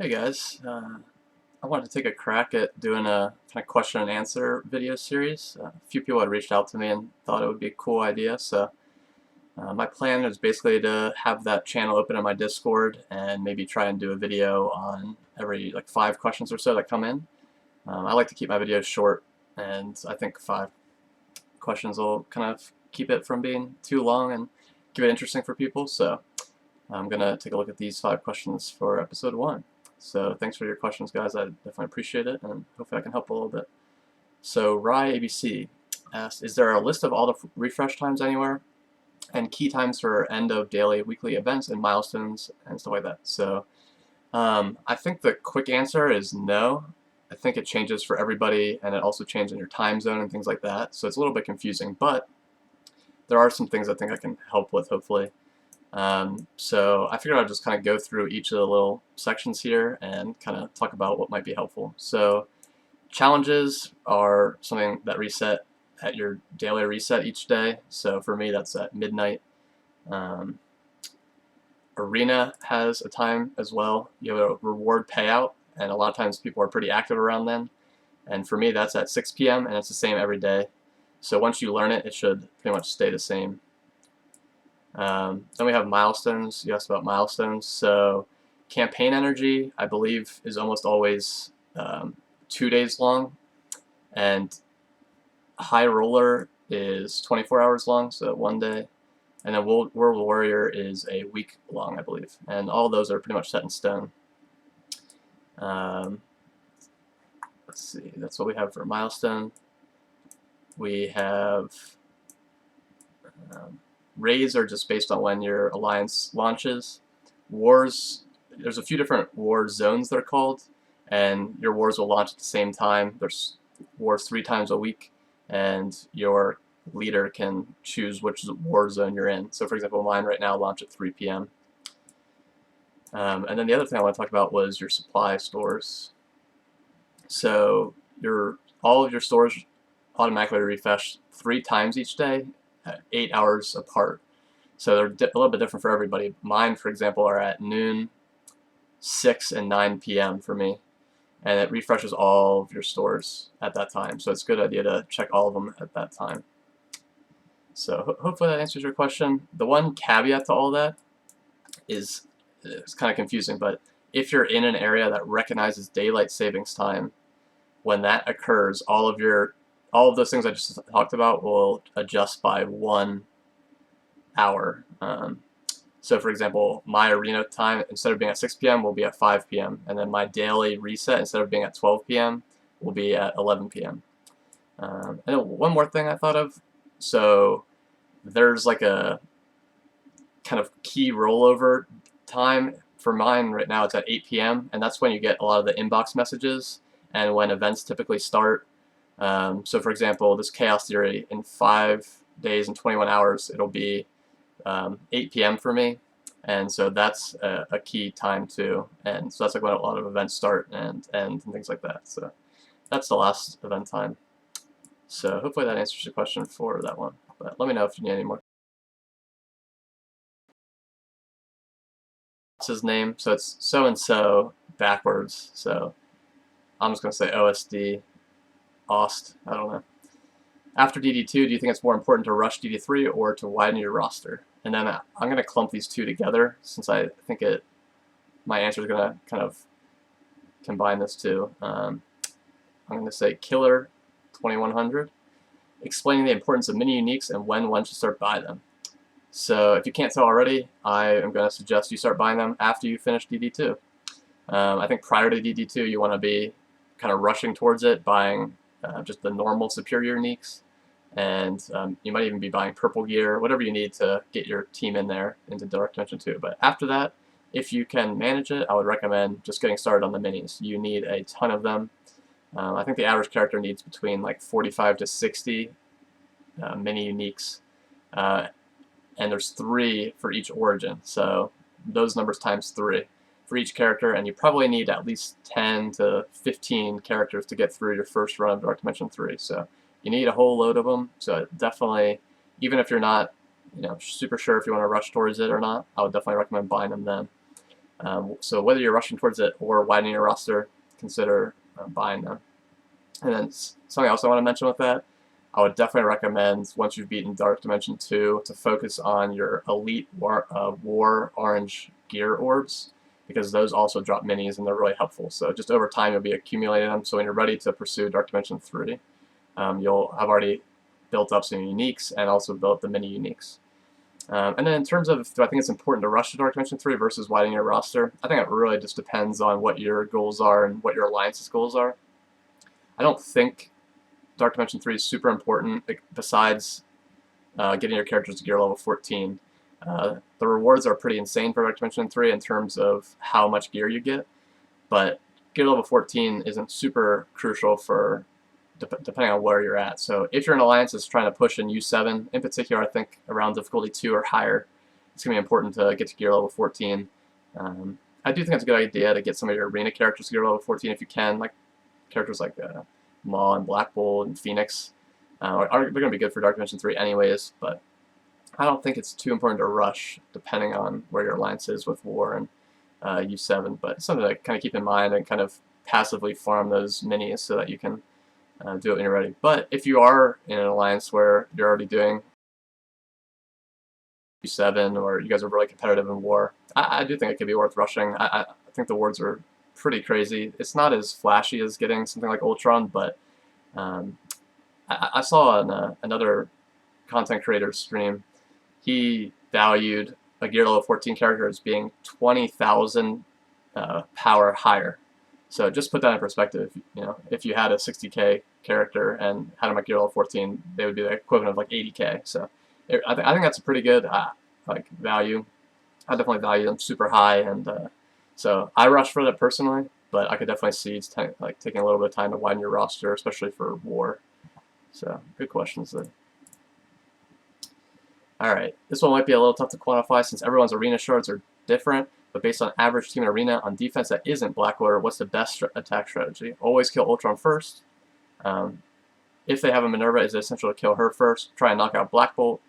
Hey guys, I wanted to take a crack at doing a kind of question and answer video series. A few people had reached out to me and thought it would be a cool idea, so my plan is basically to have that channel open on my Discord and maybe try and do a video on every like 5 questions or so that come in. I like to keep my videos short, and I think 5 questions will kind of keep it from being too long and keep it interesting for people. So I'm gonna take a look at these 5 questions for episode 1. So thanks for your questions, guys. I definitely appreciate it, and hopefully I can help a little bit. So Rye ABC asked, is there a list of all the refresh times anywhere and key times for end of daily, weekly events and milestones and stuff like that? So I think the quick answer is no. I think it changes for everybody, and it also changes in your time zone and things like that. So it's a little bit confusing, but there are some things I think I can help with, hopefully. So I figured I'd just kind of go through each of the little sections here and kind of talk about what might be helpful. So challenges are something that reset at your daily reset each day. So for me, that's at midnight. Um, Arena has a time as well. You have a reward payout, and a lot of times people are pretty active around then. And for me, that's at 6 p.m., and it's the same every day. So once you learn it, it should pretty much stay the same. Then we have milestones. You asked about milestones. So campaign energy, I believe, is almost always 2 days long, and high roller is 24 hours long, so 1 day, and then World Warrior is a week long, I believe, and all those are pretty much set in stone. Um, let's see, that's what we have for milestone. We have raids are just based on when your alliance launches. Wars, there's a few different war zones they're called, and your wars will launch at the same time. There's wars 3 times a week, and your leader can choose which war zone you're in. So for example, mine right now launch at 3 p.m. And then the other thing I want to talk about was your supply stores. So all of your stores automatically refresh 3 times each day, 8 hours apart. So they're a little bit different for everybody. Mine, for example, are at noon, 6, and 9 p.m. for me. And it refreshes all of your stores at that time. So it's a good idea to check all of them at that time. So hopefully that answers your question. The one caveat to all that is it's kind of confusing, but if you're in an area that recognizes daylight savings time, when that occurs, all of those things I just talked about will adjust by 1 hour. So for example, my arena time, instead of being at 6 p.m., will be at 5 p.m. And then my daily reset, instead of being at 12 p.m., will be at 11 p.m. And then one more thing I thought of. So there's like a kind of key rollover time. For mine right now, it's at 8 p.m., and that's when you get a lot of the inbox messages and when events typically start. So for example, this Chaos Theory, in 5 days and 21 hours, it'll be 8 p.m. for me, and so that's a key time too, and so that's like when a lot of events start and end and things like that. So that's the last event time. So hopefully that answers your question for that one, but let me know if you need any more. It's his name, so it's so and so backwards, so I'm just going to say OSD, OST, I don't know. After DD2, do you think it's more important to rush DD3 or to widen your roster? And then I'm going to clump these two together since I think my answer is going to kind of combine this two. I'm going to say Killer 2100, explaining the importance of mini uniques and when one should start buying them. So if you can't tell already, I am going to suggest you start buying them after you finish DD2. I think prior to DD2, you want to be kind of rushing towards it, buying just the normal superior uniques, and you might even be buying purple gear, whatever you need to get your team in there into Dark Dimension 2. But after that, if you can manage it, I would recommend just getting started on the minis. You need a ton of them. I think the average character needs between like 45 to 60 mini uniques, and there's 3 for each origin, so those numbers times 3 for each character, and you probably need at least 10 to 15 characters to get through your first run of Dark Dimension 3. So you need a whole load of them. So definitely, even if you're not super sure if you want to rush towards it or not, I would definitely recommend buying them then. So whether you're rushing towards it or widening your roster, consider buying them. And then something else I want to mention with that, I would definitely recommend, once you've beaten Dark Dimension 2, to focus on your Elite War Orange Gear Orbs, because those also drop minis and they're really helpful. So just over time you'll be accumulating them, so when you're ready to pursue Dark Dimension 3, you'll have already built up some uniques and also built up the mini uniques. And then in terms of, do I think it's important to rush to Dark Dimension 3 versus widening your roster, I think it really just depends on what your goals are and what your alliance's goals are. I don't think Dark Dimension 3 is super important, besides getting your characters to gear level 14. The rewards are pretty insane for Dark Dimension 3 in terms of how much gear you get, but gear level 14 isn't super crucial for depending on where you're at. So if you're an alliance that's trying to push in U7, in particular, I think around difficulty 2 or higher, it's going to be important to get to gear level 14. I do think it's a good idea to get some of your arena characters to gear level 14 if you can, like characters like Maw and Black Bolt and Phoenix. They're going to be good for Dark Dimension 3 anyways, but I don't think it's too important to rush depending on where your alliance is with War and U7, but it's something to kind of keep in mind and kind of passively farm those minis so that you can do it when you're ready. But if you are in an alliance where you're already doing U7 or you guys are really competitive in War, I do think it could be worth rushing. I think the wards are pretty crazy. It's not as flashy as getting something like Ultron, but I saw on another content creator stream, he valued a gear level 14 character as being 20,000 power higher. So just put that in perspective. You know, if you had a 60k character and had them at gear level 14, they would be the equivalent of like 80k. So I think that's a pretty good like value. I definitely value them super high, and so I rush for that personally. But I could definitely see it's like taking a little bit of time to widen your roster, especially for War. So good questions there. Alright, this one might be a little tough to quantify since everyone's arena shards are different, but based on average team arena on defense that isn't Blackwater, what's the best attack strategy? Always kill Ultron first. If they have a Minerva, is it essential to kill her first? Try and knock out Black Bolt.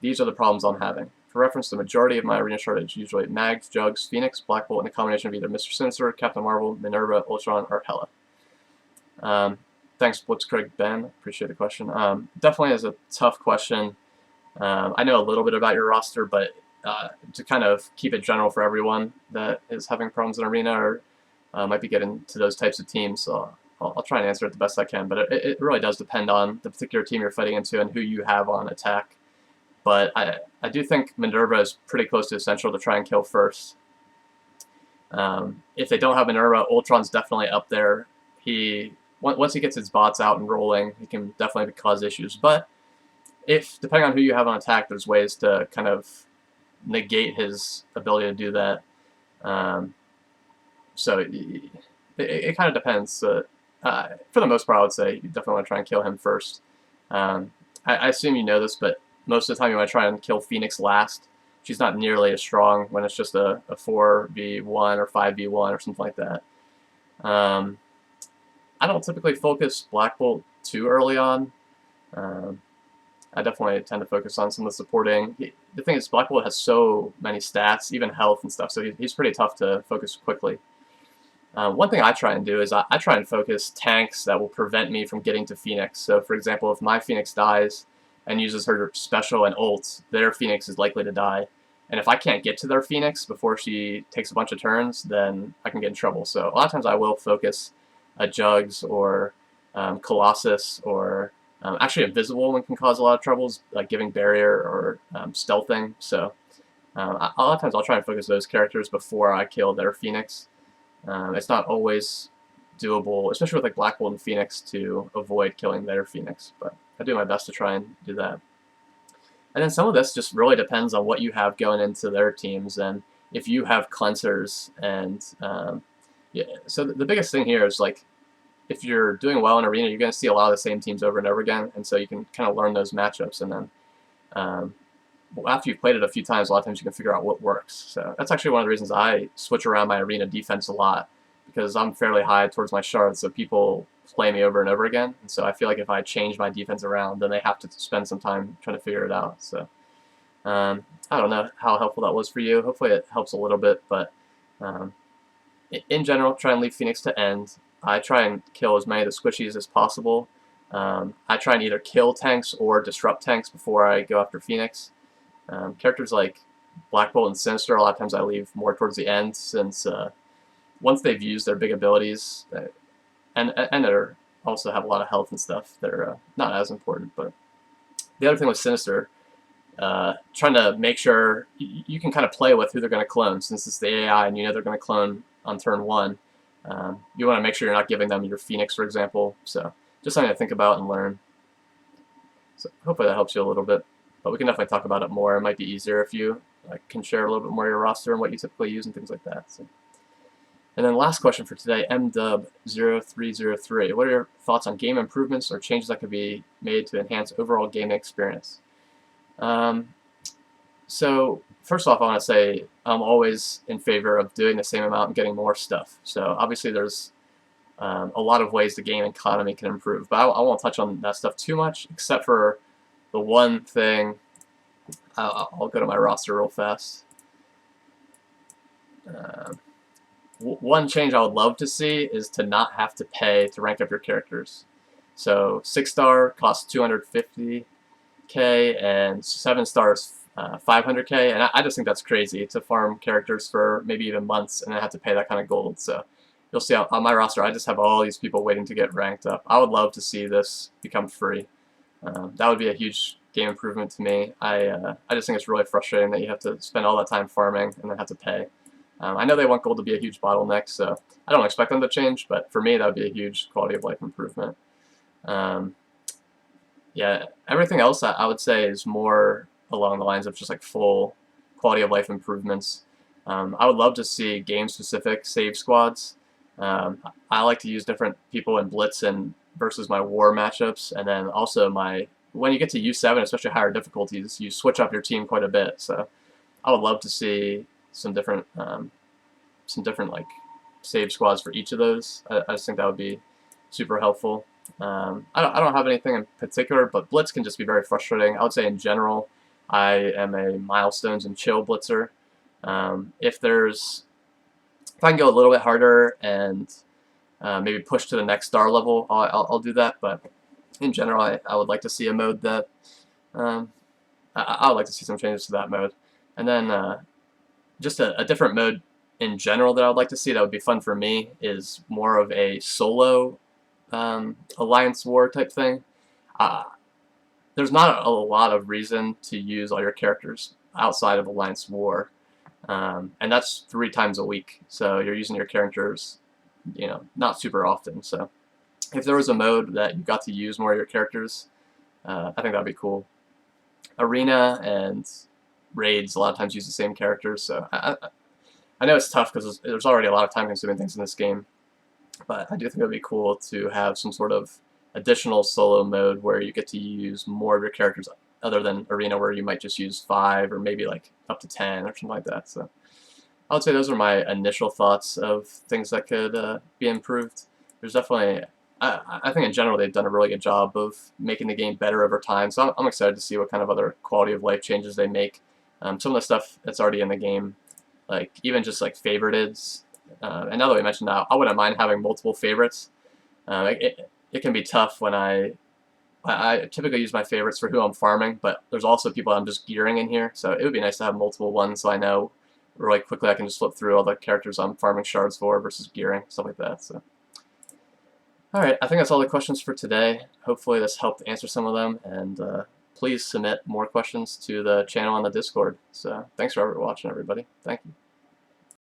These are the problems I'm having. For reference, the majority of my arena shard is usually Mags, Jugs, Phoenix, Black Bolt, and a combination of either Mr. Sinister, Captain Marvel, Minerva, Ultron, or Hela. Thanks, Blitzkrieg Ben. Appreciate the question. Definitely is a tough question. I know a little bit about your roster, but to kind of keep it general for everyone that is having problems in arena or might be getting to those types of teams, so I'll try and answer it the best I can. But it really does depend on the particular team you're fighting into and who you have on attack. But I do think Minerva is pretty close to essential to try and kill first. If they don't have Minerva, Ultron's definitely up there. Once he gets his bots out and rolling, he can definitely cause issues. But depending on who you have on attack, there's ways to kind of negate his ability to do that. So it kind of depends. For the most part, I would say you definitely want to try and kill him first. I assume you know this, but most of the time you want to try and kill Phoenix last. She's not nearly as strong when it's just a 4v1 or 5v1 or something like that. I don't typically focus Black Bolt too early on. I definitely tend to focus on some of the supporting. The thing is, Black Bolt has so many stats, even health and stuff, so he's pretty tough to focus quickly. One thing I try and do is I try and focus tanks that will prevent me from getting to Phoenix. So, for example, if my Phoenix dies and uses her special and ult, their Phoenix is likely to die. And if I can't get to their Phoenix before she takes a bunch of turns, then I can get in trouble. So a lot of times I will focus a Jugs or Colossus or actually Invisible one can cause a lot of troubles, like giving barrier or stealthing. So a lot of times I'll try and focus those characters before I kill their Phoenix. It's not always doable, especially with like Black Bolt and Phoenix, to avoid killing their Phoenix, but I do my best to try and do that. And then some of this just really depends on what you have going into their teams, and if you have cleansers, and yeah. So the biggest thing here is, like, if you're doing well in arena, you're going to see a lot of the same teams over and over again, and so you can kind of learn those matchups, and then after you've played it a few times, a lot of times you can figure out what works. So that's actually one of the reasons I switch around my arena defense a lot, because I'm fairly high towards my shards, so people play me over and over again, and so I feel like if I change my defense around, then they have to spend some time trying to figure it out. So I don't know how helpful that was for you. Hopefully it helps a little bit, but Um, in general, try and leave Phoenix to end. I try and kill as many of the squishies as possible. I try and either kill tanks or disrupt tanks before I go after Phoenix. Characters like Black Bolt and Sinister, a lot of times I leave more towards the end, since once they've used their big abilities, and they're also have a lot of health and stuff, they're not as important. But the other thing with Sinister, trying to make sure you can kind of play with who they're going to clone, since it's the AI and you know they're going to clone on turn 1. You want to make sure you're not giving them your Phoenix, for example. So just something to think about and learn. So hopefully that helps you a little bit. But we can definitely talk about it more. It might be easier if you can share a little bit more of your roster and what you typically use and things like that. So. And then last question for today, MDub0303. What are your thoughts on game improvements or changes that could be made to enhance overall gaming experience? So first off, I want to say I'm always in favor of doing the same amount and getting more stuff. So obviously there's a lot of ways the game economy can improve, but I won't touch on that stuff too much, except for the one thing. I'll go to my roster real fast. One change I would love to see is to not have to pay to rank up your characters. So 6-star costs 250k and 7 stars 500k, and I just think that's crazy to farm characters for maybe even months and then have to pay that kind of gold. So you'll see on my roster I just have all these people waiting to get ranked up. I would love to see this become free. That would be a huge game improvement to me. I just think it's really frustrating that you have to spend all that time farming and then have to pay. I know they want gold to be a huge bottleneck, so I don't expect them to change, but for me that would be a huge quality of life improvement. Yeah, everything else I would say is more along the lines of just like full quality of life improvements. I would love to see game-specific save squads. I like to use different people in Blitz and versus my war matchups, and then also when you get to U7, especially higher difficulties, you switch up your team quite a bit. So I would love to see some different like save squads for each of those. I just think that would be super helpful. I don't have anything in particular, but Blitz can just be very frustrating. I would say in general, I am a milestones and chill blitzer. If I can go a little bit harder and maybe push to the next star level, I'll do that. But in general, I would like to see a mode that I would like to see some changes to that mode, and then just a different mode in general that I would like to see that would be fun for me is more of a solo alliance war type thing. There's not a lot of reason to use all your characters outside of alliance war, and that's 3 times a week. So you're using your characters, not super often. So if there was a mode that you got to use more of your characters, I think that'd be cool. Arena and raids a lot of times use the same characters, so I know it's tough because there's already a lot of time-consuming things in this game, but I do think it would be cool to have some sort of additional solo mode where you get to use more of your characters other than Arena, where you might just use 5 or maybe like up to 10 or something like that. So I would say those are my initial thoughts of things that could be improved. There's definitely, I think in general they've done a really good job of making the game better over time, so I'm excited to see what kind of other quality of life changes they make. Some of the stuff that's already in the game, like even just like favoriteds, and now that we mentioned that, I wouldn't mind having multiple favorites. It can be tough when I typically use my favorites for who I'm farming, but there's also people I'm just gearing in here, so it would be nice to have multiple ones so I know really quickly I can just flip through all the characters I'm farming shards for versus gearing, stuff like that. So, alright, I think that's all the questions for today. Hopefully this helped answer some of them, and please submit more questions to the channel on the Discord. So thanks for watching, everybody. Thank you.